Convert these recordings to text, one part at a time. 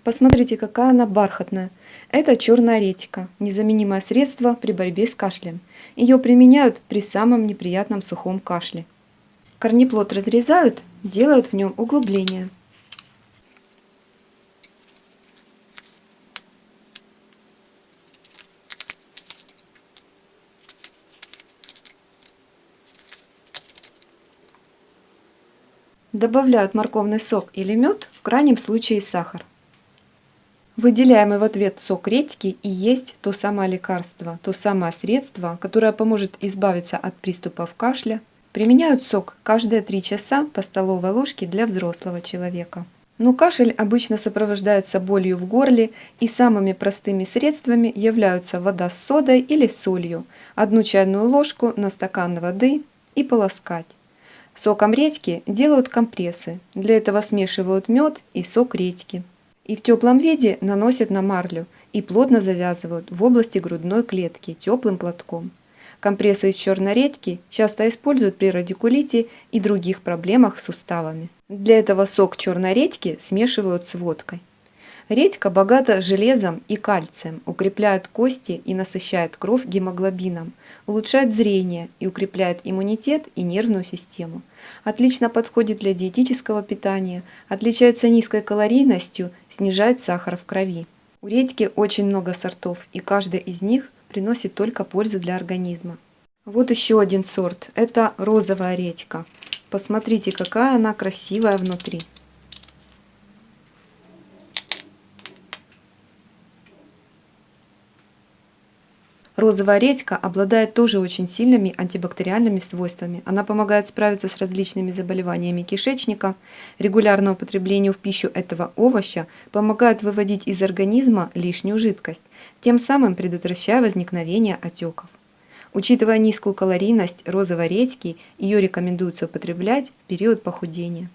Посмотрите, какая она бархатная. Это черная редька, незаменимое средство при борьбе с кашлем. Ее применяют при самом неприятном сухом кашле. Корнеплод разрезают, делают в нем углубление. Добавляют морковный сок или мед, в крайнем случае сахар. Выделяемый в ответ сок редьки и есть то самое лекарство, то самое средство, которое поможет избавиться от приступов кашля. Применяют сок каждые 3 часа по столовой ложке для взрослого человека. Но кашель обычно сопровождается болью в горле, и самыми простыми средствами являются вода с содой или солью, 1 чайную ложку на стакан воды и полоскать. Соком редьки делают компрессы, для этого смешивают мед и сок редьки. И в теплом виде наносят на марлю и плотно завязывают в области грудной клетки теплым платком. Компрессы из черной редьки часто используют при радикулите и других проблемах с суставами. Для этого сок черной редьки смешивают с водкой. Редька богата железом и кальцием, укрепляет кости и насыщает кровь гемоглобином, улучшает зрение и укрепляет иммунитет и нервную систему. Отлично подходит для диетического питания, отличается низкой калорийностью, снижает сахар в крови. У редьки очень много сортов, и каждый из них приносит только пользу для организма. Вот еще один сорт. Это розовая редька. Посмотрите, какая она красивая внутри. Розовая редька обладает тоже очень сильными антибактериальными свойствами. Она помогает справиться с различными заболеваниями кишечника. Регулярное употребление в пищу этого овоща помогает выводить из организма лишнюю жидкость, тем самым предотвращая возникновение отеков. Учитывая низкую калорийность розовой редьки, ее рекомендуется употреблять в период похудения.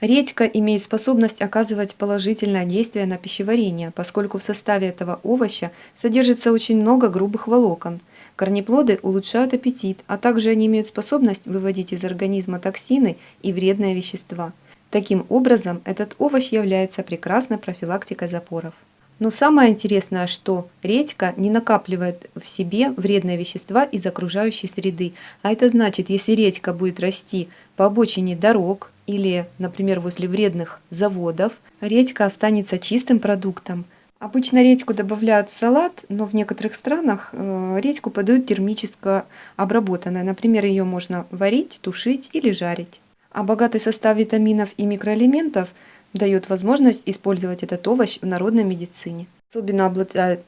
Редька имеет способность оказывать положительное действие на пищеварение, поскольку в составе этого овоща содержится очень много грубых волокон. Корнеплоды улучшают аппетит, а также они имеют способность выводить из организма токсины и вредные вещества. Таким образом, этот овощ является прекрасной профилактикой запоров. Но самое интересное, что редька не накапливает в себе вредные вещества из окружающей среды. А это значит, если редька будет расти по обочине дорог или, например, возле вредных заводов, редька останется чистым продуктом. Обычно редьку добавляют в салат, но в некоторых странах редьку подают термически обработанной. Например, ее можно варить, тушить или жарить. А богатый состав витаминов и микроэлементов дает возможность использовать этот овощ в народной медицине.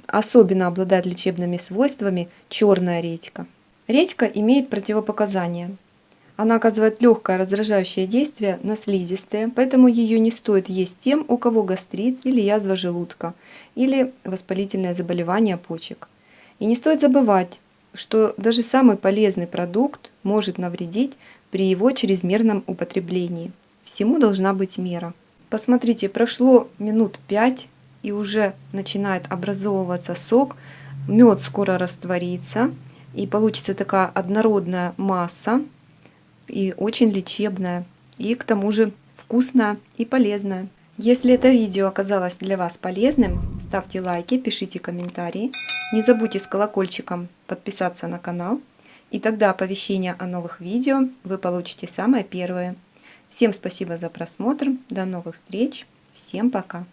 Особенно обладает лечебными свойствами черная редька. Редька имеет противопоказания. Она оказывает легкое раздражающее действие на слизистые, поэтому ее не стоит есть тем, у кого гастрит или язва желудка, или воспалительное заболевание почек. И не стоит забывать, что даже самый полезный продукт может навредить при его чрезмерном употреблении. Всему должна быть мера. Посмотрите, прошло минут 5 и уже начинает образовываться сок. Мед скоро растворится и получится такая однородная масса и очень лечебная, и к тому же вкусная и полезная. Если это видео оказалось для вас полезным, ставьте лайки, пишите комментарии. Не забудьте с колокольчиком подписаться на канал, и тогда оповещения о новых видео вы получите самое первое. Всем спасибо за просмотр, до новых встреч, всем пока!